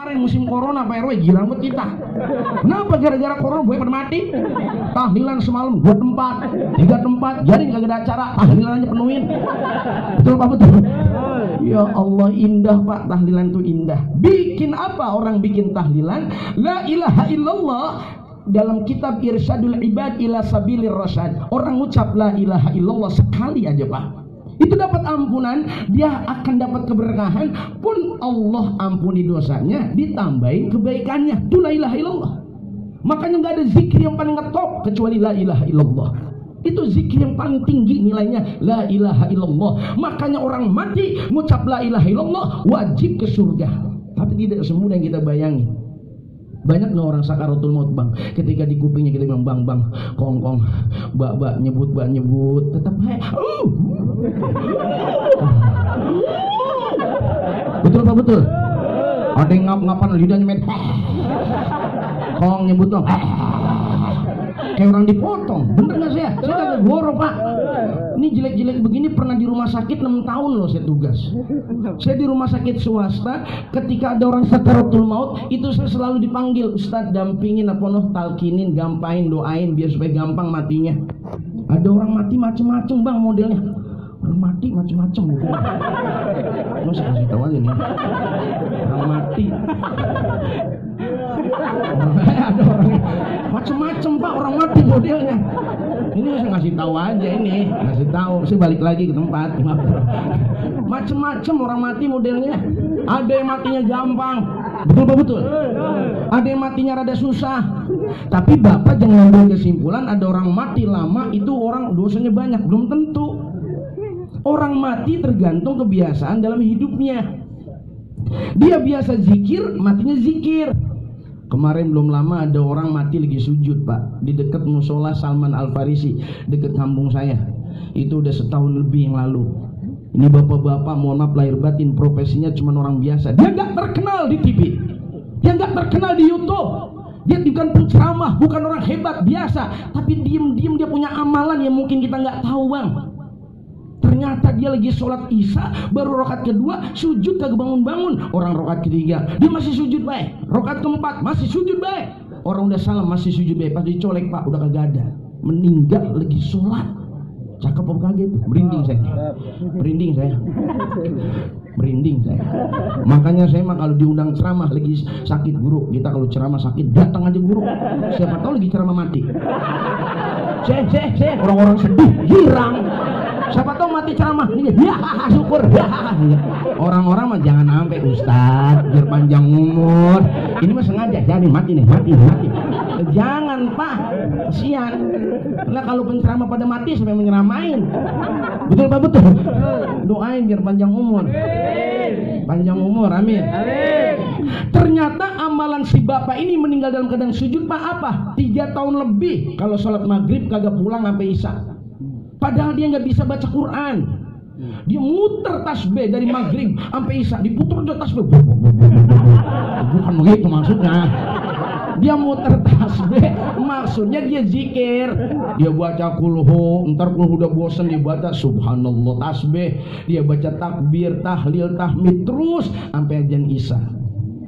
Kemarin musim corona Pak RW girang banget kita. Kenapa? Gara-gara corona gue pada mati. Tahlilan semalam 2 tempat, 3 tempat, jadi kagak ada acara, tahlilan aja penuhin. Betul Pak, betul. Ya Allah, indah Pak, tahlilan itu indah. Bikin apa orang bikin tahlilan? La ilaha illallah. Dalam kitab Irsyadul Ibad ila Sabilir Rasyad, orang ucap la ilaha illallah sekali aja Pak, itu dapat ampunan, dia akan dapat keberkahan, pun Allah ampuni dosanya, ditambahin kebaikannya. Itu la ilaha illallah. Makanya nggak ada zikir yang paling ngetop kecuali la ilaha illallah. Itu zikir yang paling tinggi nilainya, la ilaha illallah. Makanya orang mati ngucap la ilaha illallah wajib ke surga. Tapi tidak semudah yang kita bayangin. Banyak nggak orang sakaratul maut bang, ketika di kupingnya kita bilang bang, kong, bak nyebut, tetap betul Pak, betul. Ada yang ngapan lidahnya met, kong nyebut dong, kayak orang dipotong. Bener nggak saya? Saya kagak goro Pak. Ini jelek-jelek begini pernah di rumah sakit 6 tahun loh saya tugas. Saya di rumah sakit swasta, ketika ada orang sakaratul maut, itu saya selalu dipanggil, Ustadz dampingin apa noh, talkinin, gampain, doain biar supaya gampang matinya. Ada orang mati macem-macem bang modelnya. Orang mati macem-macem. Lo saya kasih tahu aja nih. Orang mati. Ada orang macem-macem Pak, orang mati modelnya. Ini saya ngasih tahu aja, ini ngasih tahu. Saya balik lagi ke tempat. Macem-macem orang mati modelnya. Ada yang matinya gampang, betul Pak, betul. Ada yang matinya rada susah. Tapi Bapak jangan ambil kesimpulan ada orang mati lama itu orang dosanya banyak. Belum tentu. Orang mati tergantung kebiasaan dalam hidupnya. Dia biasa zikir, matinya zikir. Kemarin belum lama ada orang mati lagi sujud Pak, di dekat musola Salman Al Farisi, dekat kampung saya. Itu udah setahun lebih yang lalu. Ini bapak-bapak, mohon maaf lahir batin, profesinya cuma orang biasa. Dia gak terkenal di TV, dia gak terkenal di YouTube, dia bukan penceramah, bukan orang hebat, biasa. Tapi diem-diem dia punya amalan yang mungkin kita gak tahu bang. Ternyata dia lagi sholat isya, baru rokat kedua sujud kagak bangun-bangun. Orang rokat ketiga dia masih sujud baik, rokat keempat masih sujud baik, orang udah salam masih sujud baik. Pas dicolek Pak udah kagak ada, meninggal lagi sholat. Cakep apa kaget? Merinding saya, merinding saya. Makanya saya mah kalau diundang ceramah lagi sakit guru, kita kalau ceramah sakit datang aja guru, siapa tahu lagi ceramah mati. Saya orang-orang sedih girang, siapa tahu mati ceramah ini, ya syukur, ya. Orang-orang mah jangan sampai Ustadz biar panjang umur. Ini mah sengaja jadi mati. Jangan Pak, kesian. Nah kalau penceramah pada mati sampai menyeramain. Betul Pak, betul. Doain biar panjang umur. Panjang umur, amin. Ternyata amalan si bapak ini meninggal dalam keadaan sujud Pak apa? 3 tahun lebih kalau sholat maghrib kagak pulang sampai isya. Padahal dia nggak bisa baca Quran. Dia muter tasbih dari maghrib sampai isya, diputer aja tasbih. Bukan begitu maksudnya. Dia muter tasbih, maksudnya dia zikir. Dia baca kulhu, ntar kulhu udah bosan dia baca subhanallah tasbih. Dia baca takbir, tahlil, tahmid terus sampai azan isya.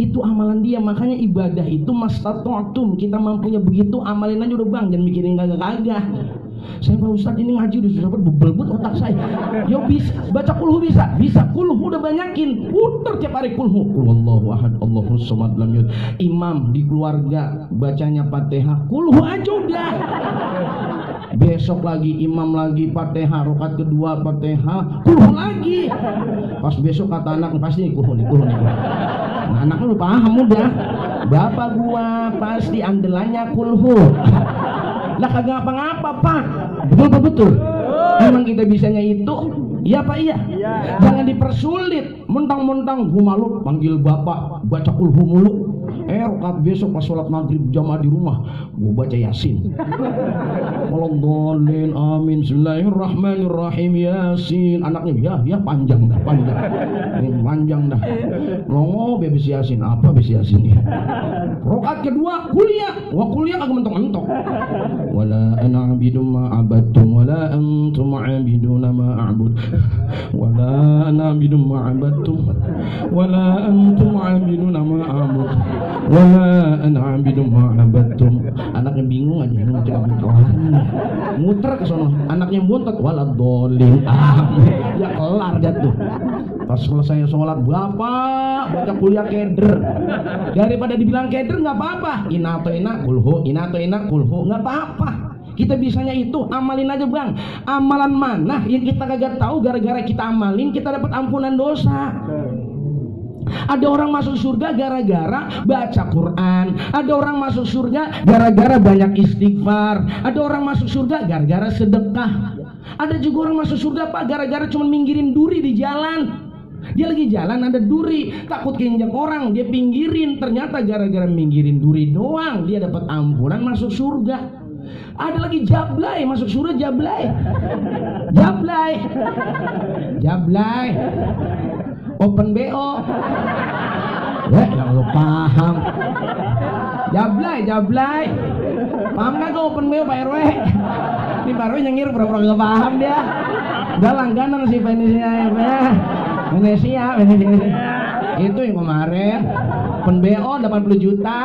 Itu amalan dia. Makanya ibadah itu mastata'tum, kita mampunya begitu amalin aja udah bang, jangan mikirin kagak-kagak. Saya Pak Ustadz ini ngaji udah susah bebel-bebel otak saya. Yo bisa baca kulhu, bisa kulhu udah banyakin, puter tiap hari kulhu. Wallahu ahad Allahus samad lam yalid. Imam di keluarga bacanya Fatihah, kulhu aja udah. Besok lagi imam lagi Fatihah, rakaat kedua Fatihah, kulhu lagi. Pas besok kata anak pasti kulhu nih. Nah, anaknya udah paham udah. Bapak gua pasti andelannya kulhu. Lah kagak apa-apa Pak. Betul. Memang kita bisanya itu. Iya Pak, iya. Jangan dipersulit. Mentang-mentang gua malu panggil bapak baca kulhu mulu. Rakaat besok pas sholat maghrib jamaah di rumah gua baca Yasin. Waladhdallin amin. Bismillahirrahmanirrahim Yasin. Anaknya ya panjang dah. Longo bebis Yasin. Apa bebis Yasin ya? Rakaat kedua kuliah. Wah kuliah kagak mentok-mentok. Wala ana abidum ma abadtum wala antum abiduna ma a'bud. Wala ana abidum ma abadtum wala antum abiduna ma a'bud. Wa ana 'abidum ma 'abadtum. Anaknya bingung aja ngejawab kelarnya. Muter ke sono, anaknya buntot waladhdallin. Ya kelar dah tuh. Pas selesai sholat, bapak baca kuliah keder. Daripada dibilang keder nggak apa-apa. Inato enak kulhu, nggak apa-apa. Kita bisanya itu amalin aja bang. Amalan mana yang kita kagak tahu, gara-gara kita amalin kita dapat ampunan dosa. Ada orang masuk surga gara-gara baca Quran. Ada orang masuk surga gara-gara banyak istighfar. Ada orang masuk surga gara-gara sedekah. Ada juga orang masuk surga pak gara-gara cuma minggirin duri di jalan. Dia lagi jalan ada duri, takut keinjak orang, dia pinggirin. Ternyata gara-gara minggirin duri doang dia dapat ampunan masuk surga. Ada lagi jablay masuk surga, jablay open BO. Ya lu paham. Jablay paham gak kau open BO Pak RW? Ini Pak RW nyengir pura-pura gak paham dia. Udah langganan sih Venesia. Itu yang kemarin open BO 80 juta.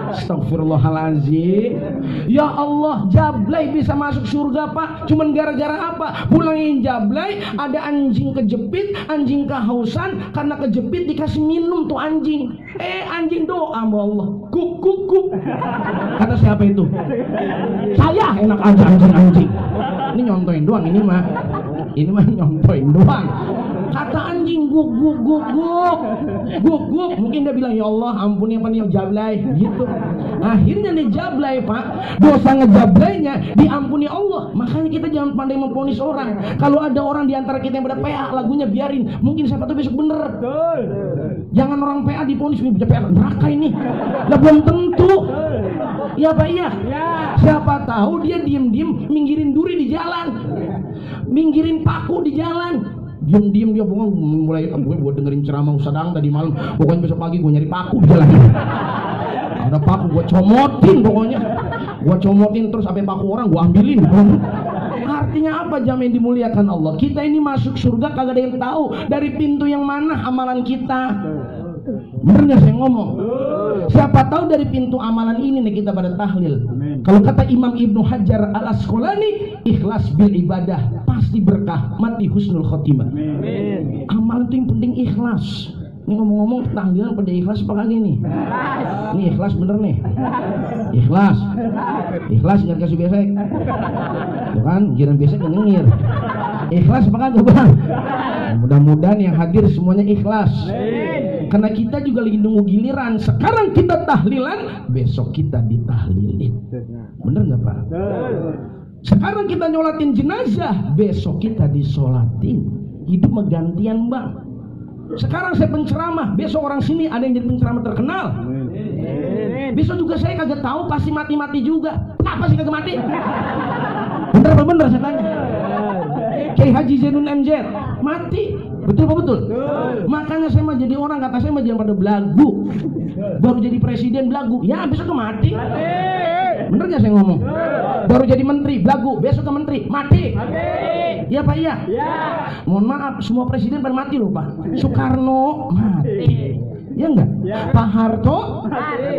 Astagfirullahaladzim. Ya Allah, jablay bisa masuk surga pak. Cuman gara-gara apa? Pulangin jablay, ada anjing kejepit, anjing kehausan. Karena kejepit dikasih minum tuh anjing. Anjing doa sama Allah. Kuk. Kata siapa itu? Saya. Enak aja anjing. Ini nyontoin doang ini mah nyontoin doang. Kata anjing guk. Mungkin dia bilang ya Allah ampuni apa nih jablay gitu. Akhirnya nih jablay pak, dosa ngejablaynya diampuni Allah. Makanya kita jangan pandai memvonis orang. Kalau ada orang di antara kita yang pada PA lagunya biarin, mungkin siapa tahu besok bener. Jangan orang PA divonis ini PA neraka ini. Lah belum tentu. Ya pak iya. Siapa tahu dia diem-diem minggirin duri di jalan, minggirin paku di jalan. Diem dia mulai gue dengerin ceramah Ustadz tadi malam. Pokoknya besok pagi gue nyari paku di jalan. Ada paku gue comotin pokoknya. Gue comotin terus sampai paku orang gue ambilin. Artinya apa jamaah yang dimuliakan Allah? Kita ini masuk surga kagak ada yang tahu dari pintu yang mana amalan kita. Bener gak saya ngomong? Siapa tahu dari pintu amalan ini nih kita pada tahlil. Kalau kata Imam Ibnu Hajar Al-Asqalani, ikhlas bil ibadah pasti berkah, mati husnul khotimah. Amalan itu yang penting ikhlas. Ini ngomong-ngomong tahlilan pada ikhlas apa kagak nih? Ini ikhlas bener nih. Ikhlas jangan kasih besek. Tuh kan, jiran besek nyengir. Ikhlas apa kagak bang? Mudah-mudahan yang hadir semuanya ikhlas. Karena kita juga lagi nunggu giliran. Sekarang kita tahlilan, besok kita ditahlilin. Bener gak pak? Sekarang kita nyolatin jenazah, besok kita disolatin. Hidup menggantian bang. Sekarang saya penceramah, besok orang sini ada yang jadi penceramah terkenal. Besok juga saya kagak tahu, pasti mati-mati juga. Kenapa sih kagak mati? Bener apa bener saya tanya? Kiai Haji Zainun MZ mati. Betul apa betul? Makanya saya mah jadi orang, kata saya mah jangan pada belagu. Baru jadi presiden belagu, ya besok ke mati. Bener gak saya ngomong? Baru jadi menteri belagu, besok ke menteri mati. Iya pak iya? Mohon maaf, semua presiden pada mati loh pak. Soekarno mati, ya enggak? Pak Harto mati.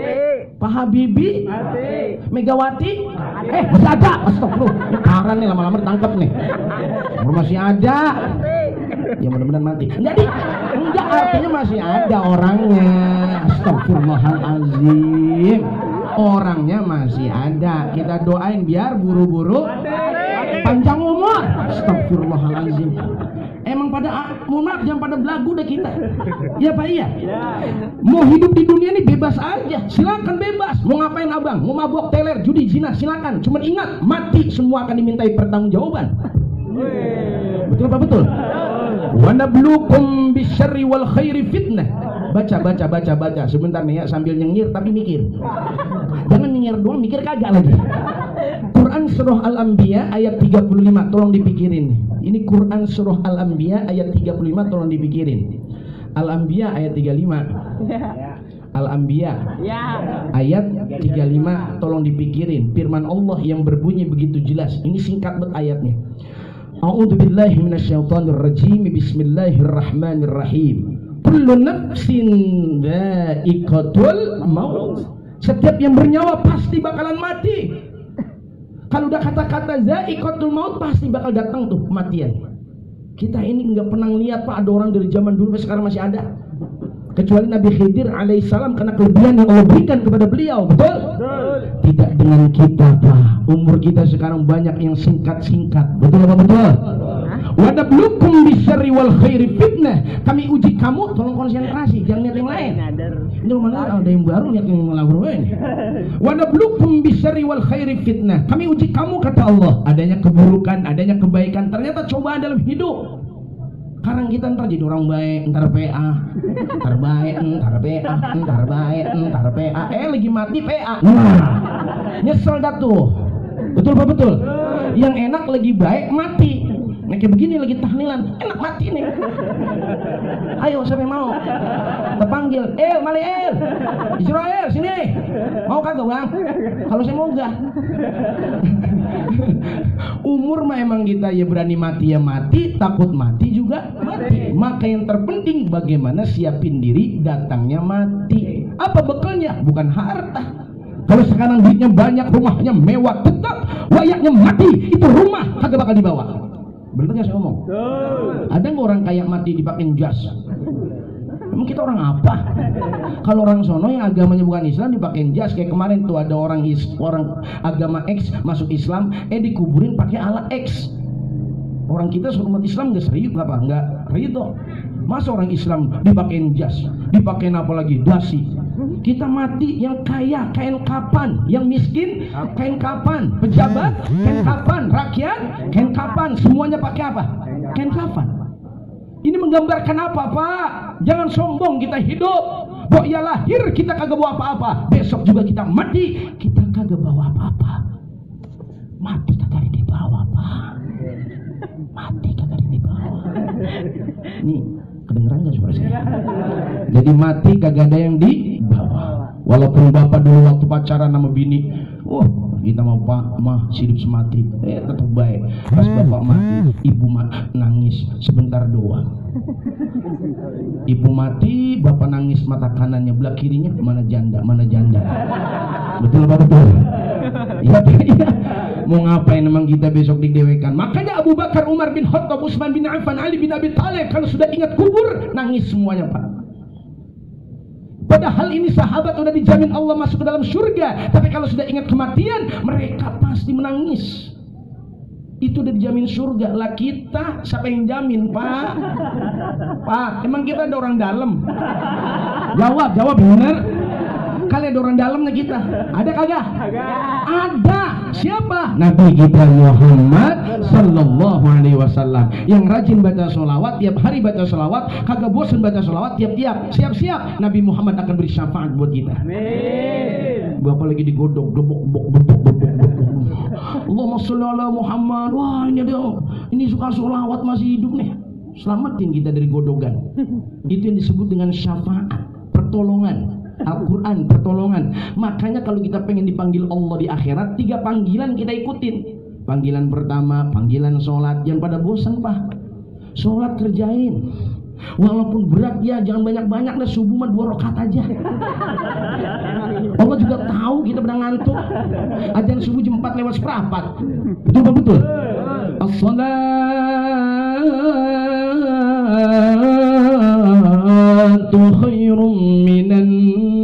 Pak Habibie mati. Megawati masih ada. Astagfirullah, karena nih lama-lama ditangkap nih. Masih ada. Ya mudah-mudahan mati. Jadi enggak, artinya masih ada orangnya. Astagfirullahaladzim. Orangnya masih ada. Kita doain biar buru-buru panjang umur. Astagfirullahaladzim. Emang pada mohon maaf jangan pada belagu deh kita. Ya pak iya. Mau hidup di dunia ini bebas aja, silakan bebas. Mau ngapain abang? Mau mabok, teler, judi, zina, silakan. Cuman ingat, mati semua akan dimintai pertanggungjawaban. Betul apa betul? Wa nabluukum bisyarri wal khairi fitnah. Baca sebentar nih ya, sambil nyengir tapi mikir. Jangan nyengir doang, mikir kagak lagi. Quran surah Al-Anbiya ayat 35, tolong dipikirin. Ini Quran surah Al-Anbiya ayat 35, tolong dipikirin. Al-Anbiya ayat 35. Al-Anbiya ayat 35, tolong dipikirin. Firman Allah yang berbunyi begitu jelas. Ini singkat banget ayatnya. A'udzubillahi minasyaitonirrajim. Bismillahirrahmanirrahim. kullu nafsin dha'iqatul maut. Setiap yang bernyawa pasti bakalan mati. Kalau udah kata-kata dha'iqatul maut pasti bakal datang tuh kematian. Kita ini nggak pernah lihat Pak ada orang dari zaman dulu sampai sekarang masih ada. Kecuali Nabi Khidir alaihissalam karena kelebihan yang Allah berikan kepada beliau, betul? Tidak dengan kita Pak. Umur kita sekarang banyak yang singkat-singkat, betul apa betul? Wadablukum bisyarri wal khairi fitnah. Kami uji kamu, tolong konsentrasi, jangan lihat yang lain. Ini mana ada yang baru lihat yang lagu ini. Wadablukum bisyarri wal khairi fitnah. Kami uji kamu kata Allah, adanya keburukan, adanya kebaikan, ternyata cobaan dalam hidup. Sekarang kita ntar jadi orang baik, ntar PA, ntar baik, ntar PA, ntar baik, ntar PA. Lagi mati PA. Nah, nyesel dah tuh. Betul Pak betul? Yang enak lagi baik mati. Nah kayak begini lagi tahlilan, enak mati nih. Ayo siapa yang mau? Terpanggil, mali Israel sini. Mau kagak bang? Kalau saya mau enggak. Umur mah emang kita ya berani mati ya mati, takut mati juga mati. Maka yang terpenting bagaimana siapin diri datangnya mati. Apa bekalnya? Bukan harta. Kalau sekarang duitnya banyak, rumahnya mewah, tetap wayaknya mati, itu rumah kagak bakal dibawa. Bener gak saya ngomong? Ada nggak orang kaya mati dipakein jas? Emang kita orang apa? Kalau orang sono yang agamanya bukan Islam dipakein jas. Kayak kemarin tuh ada orang agama X masuk Islam, dikuburin pakai alat X. Orang kita umat Islam nggak serius apa? Nggak ridho. Masa orang Islam dipakein jas, dipakein apa lagi? Dasi. Kita mati yang kaya kain kapan, yang miskin kain kapan, pejabat kain kapan, rakyat kain kapan, semuanya pakai apa? Kain kapan. Ini menggambarkan apa Pak? Jangan sombong kita hidup. Bahwa ya lahir kita kagak bawa apa-apa, besok juga kita mati kita kagak bawa apa-apa. Mati kagak dibawa Pak. Mati kagak dibawa. Nih kedengeran gak suara saya? Jadi mati kagak ada yang dibawa. Walaupun bapak dulu waktu pacaran sama bini, kita mau pak mah hidup semati, tetap baik. Pas bapak mati, ibu nangis sebentar doang. Ibu mati, bapak nangis mata kanannya, belah kirinya mana janda, mana janda. Betul apa betul? Iya. Mau ngapain emang kita besok didewekan? Makanya Abu Bakar, Umar bin Khattab, Utsman bin Affan, Ali bin Abi Thalib kalau sudah ingat kubur nangis semuanya Pak. Padahal ini sahabat sudah dijamin Allah masuk ke dalam surga, tapi kalau sudah ingat kematian mereka pasti menangis. Itu udah dijamin surga. Lah kita siapa yang jamin Pak? Pak, emang kita ada orang dalam? Jawab bener. Kalian ada orang dalamnya kita? Ada kagak? Ada. Siapa? Nabi kita Muhammad Sallallahu Alaihi Wasallam yang rajin baca sholawat, tiap hari baca sholawat, kagak bosan baca sholawat tiap-tiap. Siap-siap Nabi Muhammad akan beri syafaat buat kita. Amin. Bapak lagi digodok, gebok. Allahumma sholli ala Muhammad. Wah ini dia, ini suka sholawat masih hidup nih. Selamatin kita dari godogan. Itu yang disebut dengan syafaat, pertolongan. Al-Quran pertolongan. Makanya kalau kita pengen dipanggil Allah di akhirat, 3 panggilan kita ikutin. Panggilan pertama, panggilan sholat. Jangan pada bosan Pak. Sholat kerjain. Walaupun berat ya, jangan banyak-banyak lah. Subuh mah 2 rakaat aja. Allah juga tahu kita pada ngantuk. Adzan subuh jam 4:04. Betul Pak betul? As-salatu khairum minan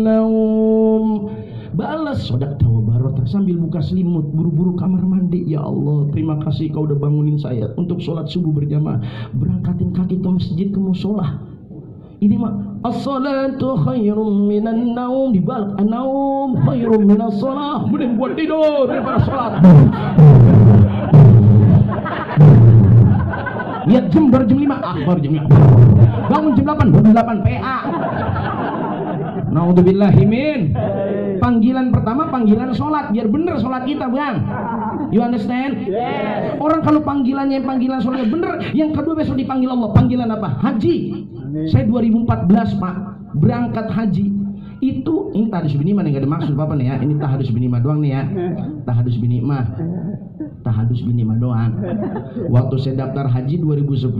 naum. Balas sodak tawa barota sambil buka selimut, buru-buru kamar mandi. Ya Allah, terima kasih kau udah bangunin saya untuk sholat subuh berjamaah, berangkatin kaki ke masjid, ke musola. Ini mah as-salatu khairum minan naum, dibalik an-naum khairum minas shalah. Mending buat tidur daripada sholat. Lihat jam baru jam 5, baru jam 5. Bangun jam 8, baru 8 PA. Naudzubillahimin. Panggilan pertama panggilan sholat, biar bener sholat kita Bang. You understand? Yes. Orang kalau panggilannya panggilan sholatnya bener, yang kedua besok dipanggil Allah. Panggilan apa? Haji. Saya 2014 Pak berangkat haji. Itu ini tahadus binimah nih, gak ada maksud apa nih ya. Ini tahadus binimah doang nih ya. Tahadus binimah doang. Waktu saya daftar haji 2010,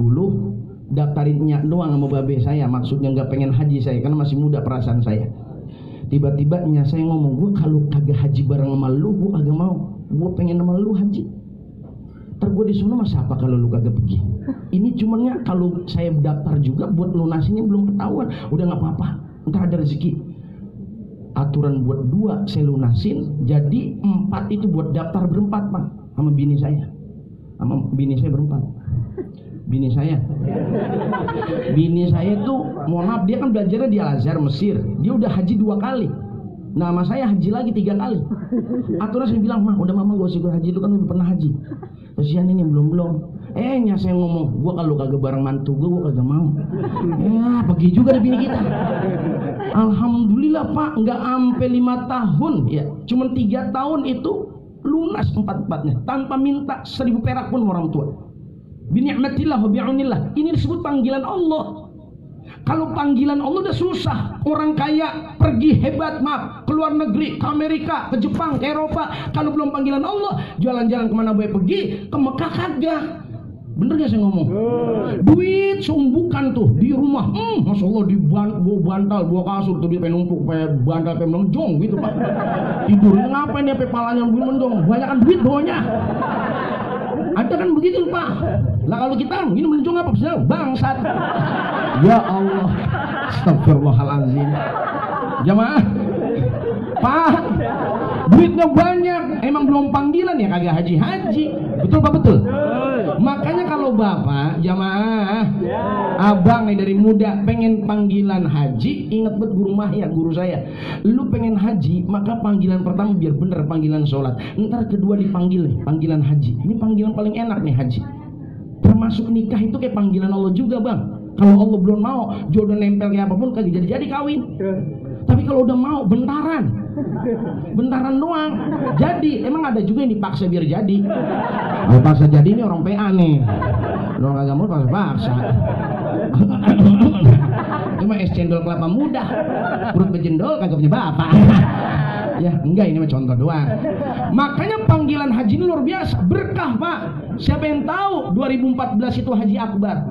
daftarinnya doang sama babe saya, maksudnya nggak pengen haji saya karena masih muda perasaan saya. Tiba-tiba saya ngomong, gue kalau kagak haji bareng sama lu, gue kagak mau, gue pengen sama lu haji. Ntar gue di sana masa apa kalau lu kagak pergi? Ini cumannya kalau saya daftar juga buat lunasinnya belum ketahuan, udah nggak apa-apa, ntar ada rezeki. Aturan buat 2 saya lunasin, jadi 4 itu buat daftar berempat Pak, sama bini saya. Sama bini saya berempat. Bini saya tuh, mohon maaf, dia kan belajarnya di Al-Azhar Mesir, dia udah haji 2 kali. Nah sama saya haji lagi 3 kali. Aturan saya bilang, mah udah mama gak usah ikut haji, lu kan udah pernah haji. Kasihan ini belum. Saya ngomong, gua kalau kagak bareng mantu gua kagak mau. Ya pergi juga deh bini kita. Alhamdulillah Pak, nggak sampai 5 tahun ya, cuma 3 tahun itu lunas 4-4-nya tanpa minta 1000 perak pun orang tua. Bini'matillah wa bi'aunillah. Ini disebut panggilan Allah. Kalau panggilan Allah udah susah. Orang kaya pergi hebat, maaf, ke luar negeri, ke Amerika, ke Jepang, ke Eropa. Kalau belum panggilan Allah, jalan-jalan kemana boleh pergi, ke Mekah kagak. Bener gak saya ngomong? Duit seumbukan tuh di rumah, Masya Allah, gua bantal, 2 kasur tuh dia pengen numpuk, pengen bantal, pengen menonjong gitu Pak. Tidurnya ngapain dia, palanya menonjong, banyakan duit bawahnya. Ada kan begitu Pak. Lah kalau kita ini menunjuk apa sih? Bangsat. Ya Allah. Astagfirullahaladzim. Jamaah. Pak, duitnya banyak, emang belum panggilan ya kagak haji-haji. Betul Pak, betul? Makanya kalau Bapak, jamaah, abang nih dari muda pengen panggilan haji, ingat bet guru Mahya, guru saya. Lu pengen haji, maka panggilan pertama biar bener panggilan sholat. Ntar kedua dipanggil nih, panggilan haji. Ini panggilan paling enak nih haji. Termasuk nikah itu kayak panggilan Allah juga Bang. Kalau Allah belum mau, jodoh nempel kayak apapun kagak jadi kawin. Tapi kalau udah mau, bentaran doang. Jadi emang ada juga yang dipaksa biar jadi. Kalau paksa jadi ini orang PA nih. Orang kagak mau paksa. Cuma es cendol kelapa muda, perut bejendol kagak punya bapak. Ya enggak, ini mah contoh doang. Makanya panggilan haji ini luar biasa, berkah Pak. Siapa yang tahu 2014 itu haji akbar.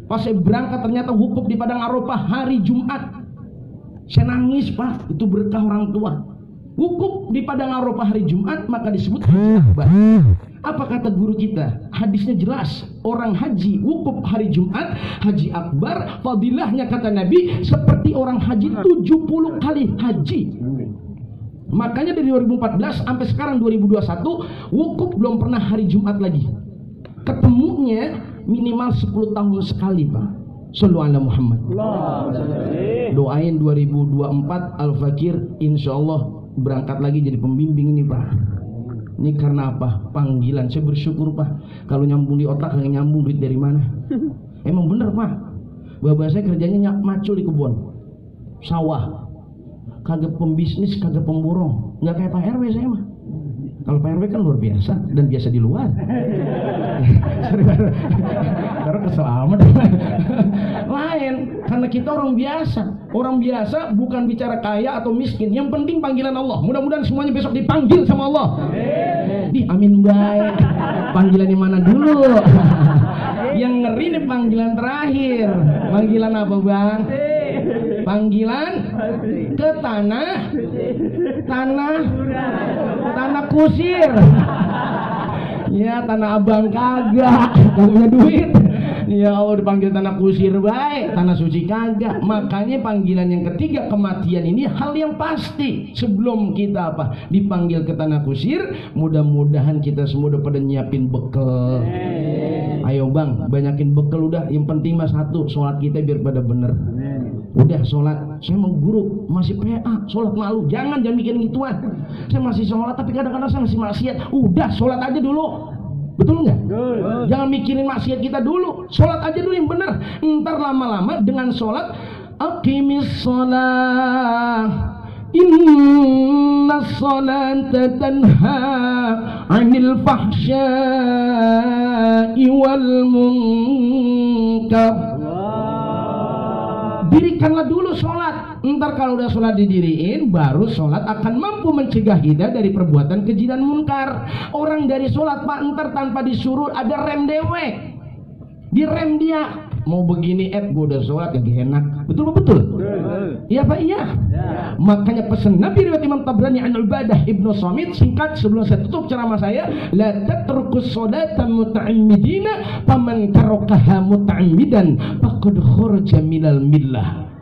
Pas saya berangkat ternyata wukuf di Padang Arafah hari Jumat. Saya nangis Pak, itu berkah orang tua. Wukuf di Padang Arafah hari Jumat maka disebut haji akbar. Apa kata guru kita? Hadisnya jelas, orang haji wukuf hari Jumat, haji akbar, fadilahnya kata Nabi seperti orang haji 70 kali haji. Makanya dari 2014 sampai sekarang 2021 wukuf belum pernah hari Jumat lagi. Ketemunya minimal 10 tahun sekali Pak. Sallu ala Muhammad. Doain 2024 Al-Fakir insyaallah berangkat lagi jadi pembimbing ini Pak. Ini karena apa? Panggilan. Saya bersyukur Pak. Kalau nyambung di otak nggak nyambung, duit dari mana? Emang bener Pak. Bapak saya kerjanya macul di kebun sawah. Kagak pembisnis, kagak pemborong. Nggak kayak Pak RW saya mah. Kalau Pak RW kan luar biasa dan biasa di luar. Karena keselamat lain, karena kita orang biasa. Orang biasa bukan bicara kaya atau miskin, yang penting panggilan Allah. Mudah-mudahan semuanya besok dipanggil sama Allah. Amin baik. Panggilan yang mana dulu? Yang ngeri nih panggilan terakhir. Panggilan apa Bang? Panggilan ke tanah kusir. Ya tanah abang kagak punya duit. Ya Allah, dipanggil tanah kusir baik, tanah suci kagak. Makanya panggilan yang ketiga, kematian ini hal yang pasti. Sebelum kita dipanggil ke tanah kusir, mudah-mudahan kita semua udah pada nyiapin bekal. Ayo Bang, banyakin bekal udah. Yang penting mah satu, sholat kita biar pada bener. Udah sholat, saya mau guru masih PA, sholat malu, jangan mikirin gituan. Saya masih sholat tapi kadang-kadang saya masih maksiat. Udah sholat aja dulu, betul nggak? Jangan mikirin maksiat kita dulu, sholat aja dulu yang benar. Ntar lama-lama dengan sholat, aqimis sholat, inna sholata tanha anil fahsya'i wal munkar. Dirikanlah dulu sholat. Ntar kalau udah sholat didiriin, baru sholat akan mampu mencegah kita dari perbuatan keji dan munkar. Orang dari sholat Pak, ntar tanpa disuruh ada rem dewek. direm dia mau begini, gue udah sholat lagi enak, betul? Iya Pak, iya. Makanya pesan Nabi riwayat Imam Tabrani an Ubadah ibnu Samit, singkat sebelum saya tutup ceramah saya, la tatrukus sholata muta'ammidina faman tarakaha muta'ammidan faqad kharaja minal millah.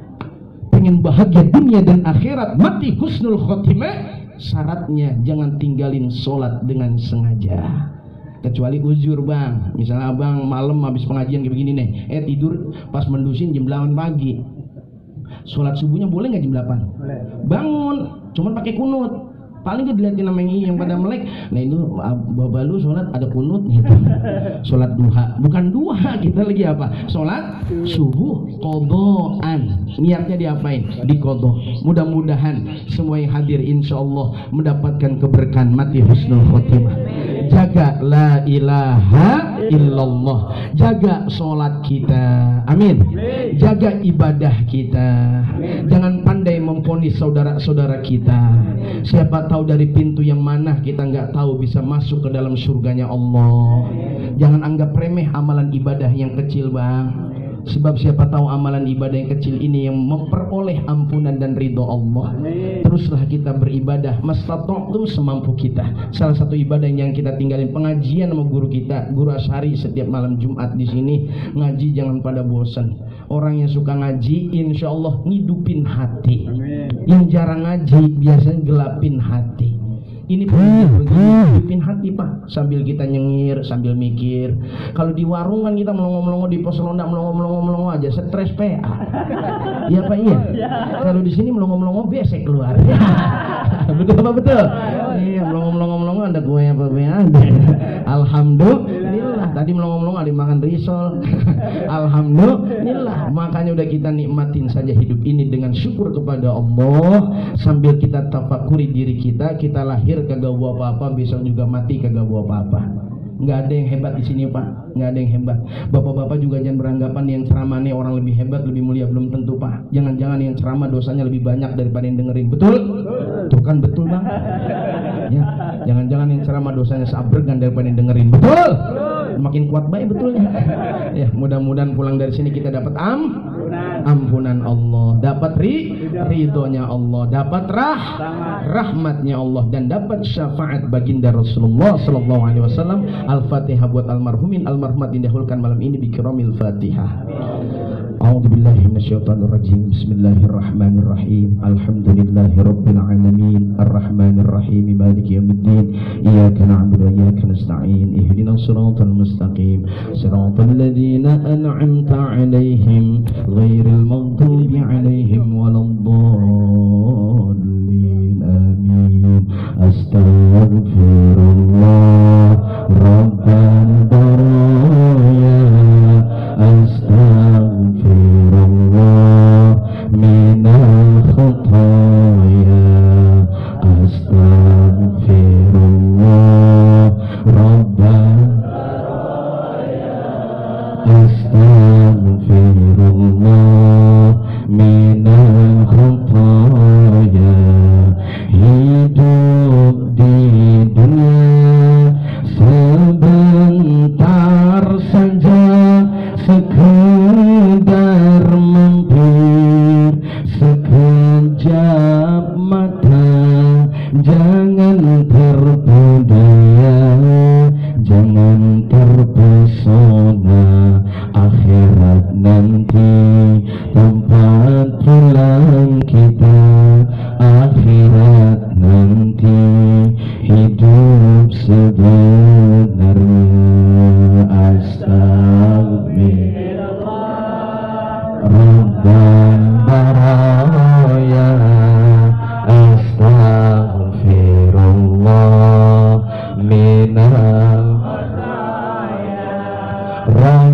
Pengen bahagia dunia dan akhirat, mati husnul khotimah, syaratnya jangan tinggalin sholat dengan sengaja. Kecuali uzur bang, misalnya abang malam habis pengajian kayak begini nih, tidur pas mendusin jam 8 pagi, sholat subuhnya boleh nggak jam 8? Boleh. Bangun, cuman pakai kunut, paling gak dilihatin sama yang pada melek. Nah itu bapak lu sholat ada kunut gitu. Sholat duha, bukan duha, kita lagi apa? Sholat subuh kodoan, niatnya diapain? Di kodo. Mudah-mudahan semua yang hadir insya Allah mendapatkan keberkahan mati husnul khotimah. Jaga la ilaha illallah, jaga sholat kita, amin. Jaga ibadah kita, jangan pandai memvonis saudara-saudara kita. Siapa tahu dari pintu yang mana kita nggak tahu bisa masuk ke dalam surganya Allah. Jangan anggap remeh amalan ibadah yang kecil bang. Sebab siapa tahu amalan ibadah yang kecil ini yang memperoleh ampunan dan ridho Allah. Teruslah kita beribadah mastata'tum semampu kita. Salah satu ibadah yang kita tinggalin pengajian sama guru kita, Guru Asyari setiap malam Jumat di sini ngaji, jangan pada bosan. Orang yang suka ngaji insya Allah ngidupin hati. Yang jarang ngaji biasanya gelapin hati. Ini hidupin hati Pak, sambil kita nyengir, sambil mikir. Kalau di warung kan kita melongo-melongo, di pos ronda melongo-melongo aja, stres PA. Iya Pak, iya. Kalau di sini melongo-melongo besek keluar. Betul apa betul? Iya, melongo-melongo ada gue apa ada. Alhamdulillah. Tadi melongo-melongo ada makan risol. Alhamdulillah. Makanya udah kita nikmatin saja hidup ini dengan syukur kepada Allah, sambil kita tafakuri diri kita lahir kagak bawa apa-apa, besok juga mati kagak bawa apa-apa. Nggak ada yang hebat di sini Pak, nggak ada yang hebat. Bapak-bapak juga jangan beranggapan yang ceramahnya orang lebih hebat, lebih mulia, belum tentu Pak. Jangan-jangan yang ceramah dosanya lebih banyak daripada yang dengerin, betul? Tuh kan betul Bang. Ya, jangan-jangan yang ceramah dosanya seabregan daripada yang dengerin, betul? Makin kuat baik betulnya. Ya, mudah-mudahan pulang dari sini kita dapat ampunan Allah, dapat ridhonya Allah, dapat rahmatnya Allah, dan dapat syafaat baginda Rasulullah sallallahu alaihi wasallam. Al-Fatihah buat almarhumin, almarhumat didahulukan malam ini bi kiramil Fatihah. A'udzubillahi minasyaitonir rajim. Bismillahirrahmanirrahim. Alhamdulillahirabbil alamin, arrahmanir rahim, maliki yaumiddin. Iyyaka na'budu wa iyyaka nasta'in. Ihdinas siratal mustaqim, siratal ladzina an'amta 'alaihim ghairil maghdubi 'alaihim waladdallin. Amin. Astaghfirullah rabbal baraya. Astaghfirullah minal khotaya. Astaghfirullah rabbal baraya. Astaghfirullah minal khotaya. Hidup di dunia sebentar saja, sekedar mampir sekejap mata. Jangan terpedaya, jangan terpesona. Akhirat nanti tempat pulang kita. Akhirat nanti hidup sebenarnya. Astagfirullah rabbal baraya. Astaghfirullah minal khotaya.